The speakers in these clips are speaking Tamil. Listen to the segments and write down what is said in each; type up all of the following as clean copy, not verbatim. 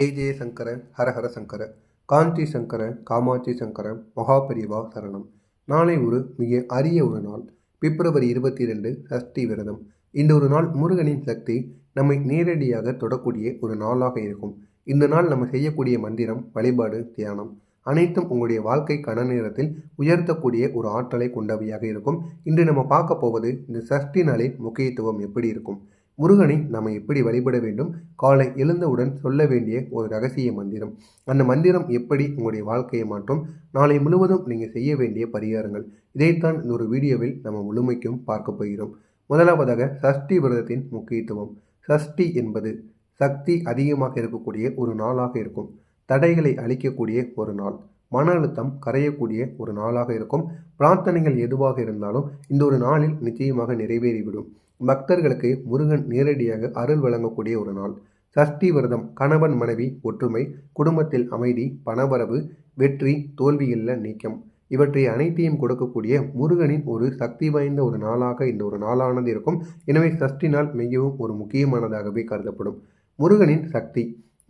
ஜெய ஜெய சங்கர ஹர ஹர சங்கர காஞ்சி சங்கர காமாட்சி சங்கர மகாபரிவா சரணம். நாளை ஒரு மிக அரிய ஒரு நாள். பிப்ரவரி 22 சஷ்டி விரதம். இந்த ஒரு நாள் முருகனின் சக்தி நம்மை நேரடியாக தொடக்கூடிய ஒரு நாளாக இருக்கும். இந்த நாள் நம்ம செய்யக்கூடிய மந்திரம், வழிபாடு, தியானம் அனைத்தும் உங்களுடைய வாழ்க்கை கன நேரத்தில் உயர்த்தக்கூடிய ஒரு ஆற்றலை கொண்டவையாக இருக்கும். இன்று நம்ம பார்க்க போவது இந்த சஷ்டி நாளின் முக்கியத்துவம் எப்படி இருக்கும், முருகனை நாம் எப்படி வழிபட வேண்டும், காலை எழுந்தவுடன் சொல்ல வேண்டிய ஒரு ரகசிய மந்திரம், அந்த மந்திரம் எப்படி உங்களுடைய வாழ்க்கையை மாற்றும், நாளை முழுவதும் நீங்கள் செய்ய வேண்டிய பரிகாரங்கள், இதைத்தான் இந்த ஒரு வீடியோவில் நம்ம முழுமைக்கும் பார்க்க போகிறோம். முதலாவதாக சஷ்டி விரதத்தின் முக்கியத்துவம். சஷ்டி என்பது சக்தி அதிகமாக இருக்கக்கூடிய ஒரு நாளாக இருக்கும். தடைகளை அழிக்கக்கூடிய ஒரு நாள், மன அழுத்தம் கரையக்கூடிய ஒரு நாளாக இருக்கும். பிரார்த்தனைகள் எதுவாக இருந்தாலும் இந்த ஒரு நாளில் நிச்சயமாக நிறைவேறிவிடும். பக்தர்களுக்கு முருகன் நேரடியாக அருள் வழங்கக்கூடிய ஒரு நாள். சஷ்டி விரதம் கணவன் மனைவி ஒற்றுமை, குடும்பத்தில் அமைதி, பணவரவு, வெற்றி, தோல்வியில்ல நீக்கம், இவற்றை அனைத்தையும் கொடுக்கக்கூடிய முருகனின் ஒரு சக்தி வாய்ந்த ஒரு நாளாக இந்த ஒரு நாளானது இருக்கும். எனவே சஷ்டி நாள் மிகவும் ஒரு முக்கியமானதாகவே கருதப்படும். முருகனின் சக்தி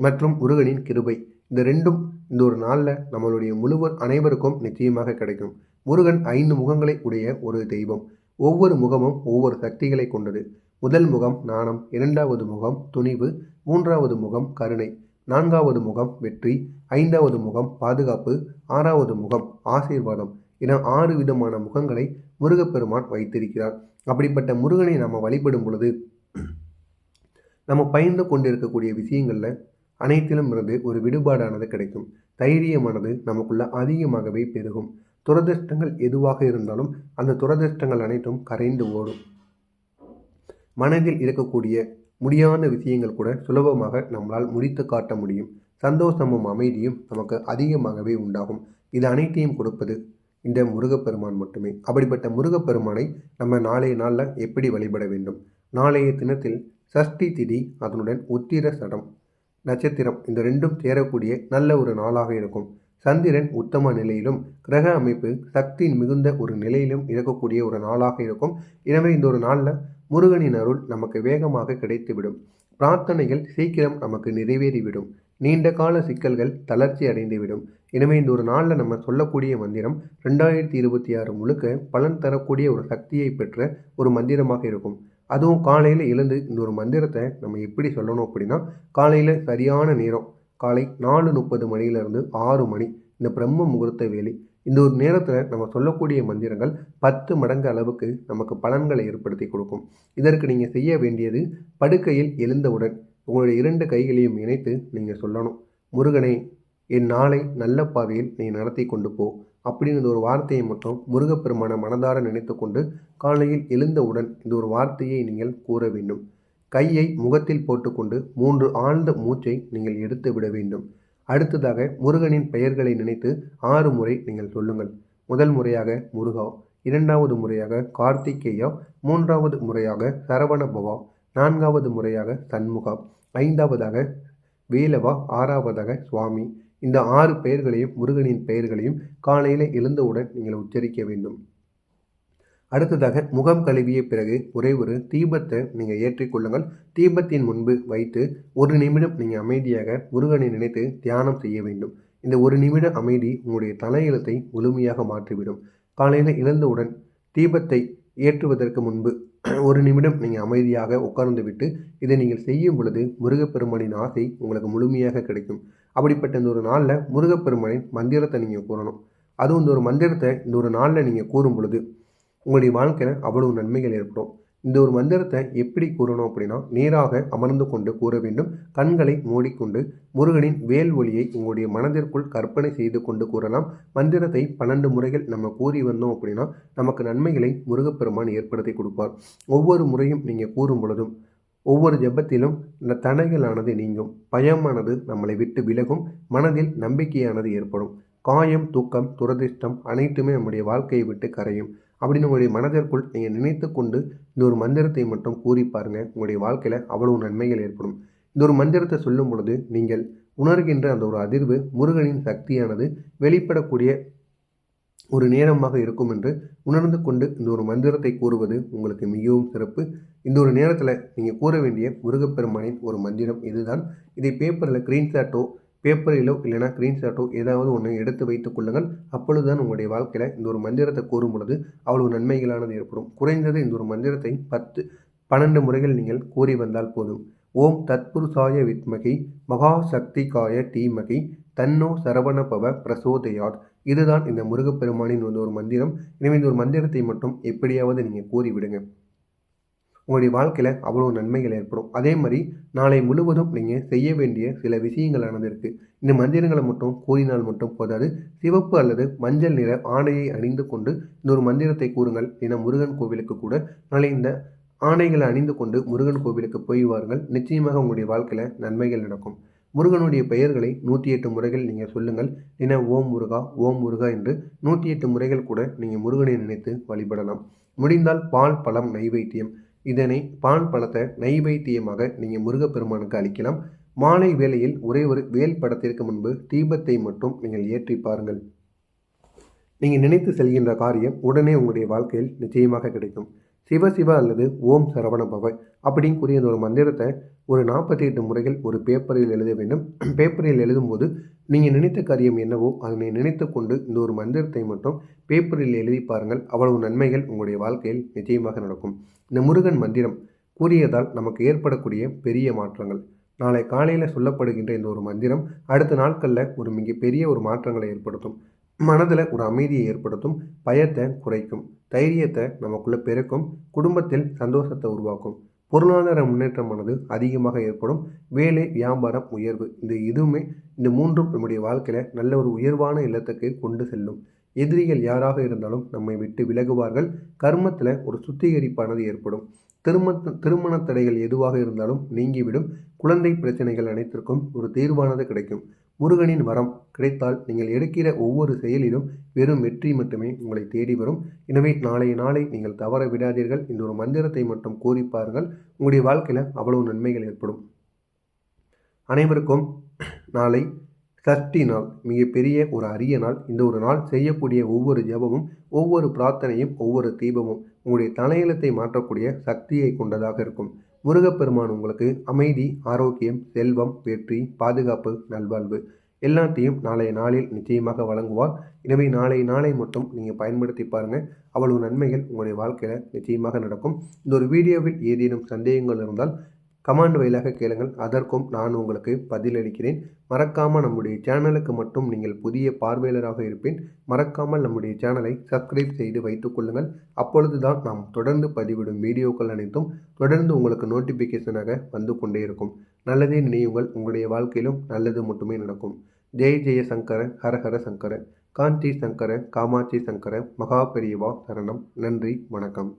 மற்றும் முருகனின் கிருபை இந்த ரெண்டும் இந்த ஒரு நாளில் நம்மளுடைய முழுவர் அனைவருக்கும் நிச்சயமாக கிடைக்கும். முருகன் 5 முகங்களை உடைய ஒரு தெய்வம். ஒவ்வொரு முகமும் ஒவ்வொரு சக்திகளை கொண்டது. முதல் முகம் நாணம், இரண்டாவது முகம் துணிவு, மூன்றாவது முகம் கருணை, நான்காவது முகம் வெற்றி, ஐந்தாவது முகம் பாதுகாப்பு, ஆறாவது முகம் ஆசீர்வாதம் என 6 விதமான முகங்களை முருகப்பெருமான் வைத்திருக்கிறார். அப்படிப்பட்ட முருகனை நம்ம வழிபடும் பொழுது நம்ம பயந்து கொண்டிருக்கக்கூடிய விஷயங்களில் அனைத்திலும் இருந்து ஒரு விடுபாடானது கிடைக்கும். தைரியமானது நமக்குள்ள அதிகமாகவே பெருகும். துரதிர்ஷ்டங்கள் எதுவாக இருந்தாலும் அந்த துரதிர்ஷ்டங்கள் அனைத்தும் கரைந்து ஓடும். மனதில் இருக்கக்கூடிய முடியாத விஷயங்கள் கூட சுலபமாக நம்மளால் முடித்து காட்ட முடியும். சந்தோஷமும் அமைதியும் நமக்கு அதிகமாகவே உண்டாகும். இது அனைத்தையும் கொடுப்பது இந்த முருகப்பெருமான் மட்டுமே. அப்படிப்பட்ட முருகப்பெருமானை நம்ம நாளைய நாளில் எப்படி வழிபட வேண்டும்? நாளைய தினத்தில் சஷ்டி திதி, அதனுடன் உத்திர சடம் நட்சத்திரம், இந்த ரெண்டும் சேரக்கூடிய நல்ல ஒரு நாளாக இருக்கும். சந்திரன் உத்தம நிலையிலும் கிரக அமைப்பு சக்தி மிகுந்த ஒரு நிலையிலும் இருக்கக்கூடிய ஒரு நாளாக இருக்கும். எனவே இந்த ஒரு நாளில் முருகனின் அருள் நமக்கு வேகமாக கிடைத்துவிடும். பிரார்த்தனைகள் சீக்கிரம் நமக்கு நிறைவேறிவிடும். நீண்ட கால சிக்கல்கள் தளர்ச்சி அடைந்துவிடும். எனவே இந்த ஒரு நாளில் நம்ம சொல்லக்கூடிய மந்திரம் 2026 முழுக்க பலன் தரக்கூடிய ஒரு சக்தியை பெற்ற ஒரு மந்திரமாக இருக்கும். அதுவும் காலையில் எழுந்து இந்த ஒரு மந்திரத்தை நம்ம எப்படி சொல்லணும் அப்படின்னா, காலையில் சரியான நேரம் காலை 4:30 மணியிலிருந்து 6 மணி, இந்த பிரம்ம முகூர்த்த வேலை, இந்த ஒரு நேரத்தில் நம்ம சொல்லக்கூடிய மந்திரங்கள் 10 மடங்கு அளவுக்கு நமக்கு பலன்களை ஏற்படுத்தி கொடுக்கும். இதற்கு நீங்கள் செய்ய வேண்டியது, படுக்கையில் எழுந்தவுடன் உங்களுடைய 2 கைகளையும் இணைத்து நீங்கள் சொல்லணும், முருகனை என் நாளை நல்ல பாதையில் நீ நடத்தி கொண்டு போ அப்படின்னு ஒரு வார்த்தையை மட்டும் முருகப்பெருமான மனதார நினைத்து கொண்டு காலையில் எழுந்தவுடன் இந்த ஒரு வார்த்தையை நீங்கள் கூற வேண்டும். கையை முகத்தில் போட்டுக்கொண்டு 3 ஆழ்ந்த மூச்சை நீங்கள் எடுத்து விட வேண்டும். அடுத்ததாக முருகனின் பெயர்களை நினைத்து 6 முறை நீங்கள் சொல்லுங்கள். முதல் முறையாக முருகா, இரண்டாவது முறையாக கார்த்திகேயா, மூன்றாவது முறையாக சரவணபவா, நான்காவது முறையாக சண்முகா, ஐந்தாவதாக வேலவா, ஆறாவதாக சுவாமி. இந்த 6 பெயர்களையும் முருகனின் பெயர்களையும் காலையில் எழுந்தவுடன் நீங்கள் உச்சரிக்க வேண்டும். அடுத்ததாக முகம் கழுவிய பிறகு ஒரே ஒரு தீபத்தை நீங்கள் ஏற்றிக்கொள்ளுங்கள். தீபத்தின் முன்பு வைத்து 1 நிமிடம் நீங்கள் அமைதியாக முருகனை நினைத்து தியானம் செய்ய வேண்டும். இந்த 1 நிமிட அமைதி உங்களுடைய தலையெழுத்தை முழுமையாக மாற்றிவிடும். காலையில் எழுந்தவுடன் தீபத்தை ஏற்றுவதற்கு முன்பு 1 நிமிடம் நீங்கள் அமைதியாக உட்கார்ந்து விட்டு இதை நீங்கள் செய்யும் பொழுது முருகப்பெருமானின் ஆசை உங்களுக்கு முழுமையாக கிடைக்கும். அப்படிப்பட்ட இந்த ஒரு நாளில் முருகப்பெருமானின் மந்திரத்தை நீங்கள் கூறணும். அதுவும் இந்த ஒரு மந்திரத்தை இந்த ஒரு நாளில் நீங்கள் கூறும் பொழுது உங்களுடைய வாழ்க்கையில் அவ்வளவு நன்மைகள் ஏற்படும். இந்த ஒரு மந்திரத்தை எப்படி கூறணும் அப்படின்னா, நேராக அமர்ந்து கொண்டு கூற வேண்டும். கண்களை மூடிக்கொண்டு முருகனின் வேல் ஒளியை உங்களுடைய மனதிற்குள் கற்பனை செய்து கொண்டு கூறலாம். மந்திரத்தை 12 முறைகள் நம்ம கூறி வந்தோம் அப்படின்னா நமக்கு நன்மைகளை முருகப்பெருமான் ஏற்படுத்தி கொடுப்பார். ஒவ்வொரு முறையும் நீங்கள் கூறும் பொழுதும் ஒவ்வொரு ஜெபத்திலும் இந்த தடைகளானது நீங்கும், பயமானது நம்மளை விட்டு விலகும், மனதில் நம்பிக்கையானது ஏற்படும். காயம், தூக்கம், துரதிர்ஷ்டம் அனைத்துமே நம்முடைய வாழ்க்கையை விட்டு கரையும். அப்படின்னு உங்களுடைய மனதிற்குள் நீங்கள் நினைத்து கொண்டு இந்த ஒரு மந்திரத்தை மட்டும் கூறி பாருங்கள். உங்களுடைய வாழ்க்கையில் அவ்வளவு நன்மைகள் ஏற்படும். இந்த ஒரு மந்திரத்தை சொல்லும் பொழுது நீங்கள் உணர்கின்ற அந்த ஒரு அதிர்வு முருகனின் சக்தியானது வெளிப்படக்கூடிய ஒரு நேரமாக இருக்கும் என்று உணர்ந்து கொண்டு இந்த ஒரு மந்திரத்தை கூறுவது உங்களுக்கு மிகவும் சிறப்பு. இந்த ஒரு நேரத்தில் நீங்கள் கூற வேண்டிய முருகப்பெருமானின் ஒரு மந்திரம் இதுதான். இதை பேப்பரில் ஸ்க்ரீன்ஷாட்டோ பேப்பரிலோ இல்லைனா ஸ்க்ரீன்ஷாட்டோ ஏதாவது ஒன்று எடுத்து வைத்துக் கொள்ளுங்கள். அப்பொழுதுதான் உங்களுடைய வாழ்க்கையில் இந்த ஒரு மந்திரத்தை கூறும் பொழுது அவ்வளவு நன்மைகளானது ஏற்படும். குறைந்தது இந்த ஒரு மந்திரத்தை 12 முறைகள் நீங்கள் கூறி வந்தால் போதும். ஓம் தத்புருஷாய வித்மகி மகாசக்திகாய தீமகி தன்னோ சரவணபவ பிரசோதயாத். இதுதான் இந்த முருகப்பெருமானின் ஒரு மந்திரம். எனவே இந்த ஒரு மந்திரத்தை மட்டும் எப்படியாவது நீங்கள் கூறிவிடுங்க. உங்களுடைய வாழ்க்கையில் அவ்வளோ நன்மைகள் ஏற்படும். அதே மாதிரி நாளை முழுவதும் நீங்கள் செய்ய வேண்டிய சில விஷயங்களானது இருக்குது. இந்த மந்திரங்களை மட்டும் கூறினால் மட்டும் போதாது. சிவப்பு அல்லது மஞ்சள் நிற ஆடையை அணிந்து கொண்டு இந்த ஒரு மந்திரத்தை கூறுங்கள். ஏன்னா முருகன் கோவிலுக்கு கூட நாளை இந்த ஆடைகளை அணிந்து கொண்டு முருகன் கோவிலுக்கு போய் வாருங்கள். நிச்சயமாக உங்களுடைய வாழ்க்கையில் நன்மைகள் நடக்கும். முருகனுடைய பெயர்களை 108 முறைகள் நீங்கள் சொல்லுங்கள். ஏன்னா ஓம் முருகா ஓம் முருகா என்று 108 முறைகள் கூட நீங்கள் முருகனை நினைத்து வழிபடலாம். முடிந்தால் பால் பழம் நைவேத்தியம், இதனை பால் பழத்தை நைவேத்தியமாக நீங்கள் முருகப்பெருமானுக்கு அளிக்கலாம். மாலை வேளையில் ஒரே ஒரு வேல் படத்திற்கு முன்பு தீபத்தை மட்டும் நீங்கள் ஏற்றி பாருங்கள். நீங்கள் நினைத்து செல்கின்ற காரியம் உடனே உங்களுடைய வாழ்க்கையில் நிச்சயமாக கிடைக்கும். சிவ அல்லது ஓம் சரவண பவ அப்படின்னு கூறிய ஒரு மந்திரத்தை ஒரு 48 முறைகள் ஒரு பேப்பரில் எழுத வேண்டும். பேப்பரில் எழுதும்போது நீங்கள் நினைத்த காரியம் என்னவோ அதனை நினைத்து கொண்டு இந்த ஒரு மந்திரத்தை மட்டும் பேப்பரில் எழுதி பாருங்கள். அவ்வளவு நன்மைகள் உங்களுடைய வாழ்க்கையில் நிச்சயமாக நடக்கும். இந்த முருகன் மந்திரம் கூறியதால் நமக்கு ஏற்படக்கூடிய பெரிய மாற்றங்கள். நாளை காலையில் சொல்லப்படுகின்ற இந்த ஒரு மந்திரம் அடுத்த நாட்களில் ஒரு மிகப்பெரிய ஒரு மாற்றங்களை ஏற்படுத்தும். மனதில் ஒரு அமைதியை ஏற்படுத்தும், பயத்தை குறைக்கும், தைரியத்தை நமக்குள்ளே பெருக்கும், குடும்பத்தில் சந்தோஷத்தை உருவாக்கும், பொருளாதார முன்னேற்றமானது அதிகமாக ஏற்படும், வேலை வியாபாரம் உயர்வு, இந்த மூன்றும் நம்முடைய வாழ்க்கையில் நல்ல ஒரு உயர்வான இல்லத்துக்கு கொண்டு செல்லும். எதிரிகள் யாராக இருந்தாலும் நம்மை விட்டு விலகுவார்கள். கர்மத்தில் ஒரு சுத்திகரிப்பானது ஏற்படும். திருமண தடைகள் எதுவாக இருந்தாலும் நீங்கிவிடும். குழந்தை பிரச்சனைகள் அனைத்திற்கும் ஒரு தீர்வானது கிடைக்கும். முருகனின் வரம் கிடைத்தால் நீங்கள் எடுக்கிற ஒவ்வொரு செயலிலும் வெறும் வெற்றி மட்டுமே உங்களை தேடி வரும். எனவே நாளை நீங்கள் தவற விடாதீர்கள். இந்த ஒரு மந்திரத்தை மட்டும் கூறி பாருங்கள். உங்களுடைய வாழ்க்கையில் அவ்வளவு நன்மைகள் ஏற்படும். அனைவருக்கும் நாளை சஷ்டி நாள், மிகப்பெரிய ஒரு அரிய நாள். இந்த ஒரு நாள் செய்யக்கூடிய ஒவ்வொரு ஜபமும் ஒவ்வொரு பிரார்த்தனையும் ஒவ்வொரு தீபமும் உங்களுடைய தலையெழுத்தை மாற்றக்கூடிய சக்தியை கொண்டதாக இருக்கும். முருகப்பெருமான் உங்களுக்கு அமைதி, ஆரோக்கியம், செல்வம், வெற்றி, பாதுகாப்பு, நல்வாழ்வு எல்லாத்தையும் நாளைய நாளில் நிச்சயமாக வழங்குவார். எனவே நாளை மட்டும் நீங்கள் பயன்படுத்தி பாருங்கள். அவ்வளவு நன்மைகள் உங்களுடைய வாழ்க்கையில் நிச்சயமாக நடக்கும். இந்த ஒரு வீடியோவில் ஏதேனும் சந்தேகங்கள் இருந்தால் கமெண்ட் வாயிலாக கேளுங்கள். அதற்கும் நான் உங்களுக்கு பதிலளிக்கிறேன். மறக்காமல் நம்முடைய சேனலுக்கு மட்டும் நீங்கள் புதிய பார்வையாளராக இருப்பேன். மறக்காமல் நம்முடைய சேனலை சப்ஸ்கிரைப் செய்து வைத்துக் கொள்ளுங்கள். அப்பொழுது தான் நாம் தொடர்ந்து பதிவிடும் வீடியோக்கள் அனைத்தும் தொடர்ந்து உங்களுக்கு நோட்டிஃபிகேஷனாக வந்து கொண்டே இருக்கும். நல்லதே நினைவுங்கள். உங்களுடைய வாழ்க்கையிலும் நல்லது மட்டுமே நடக்கும். ஜெய ஜெய சங்கர, ஹர ஹர சங்கர, காஞ்சி சங்கர, காமாட்சி சங்கர, மகா பெரியவா சரணம். நன்றி, வணக்கம்.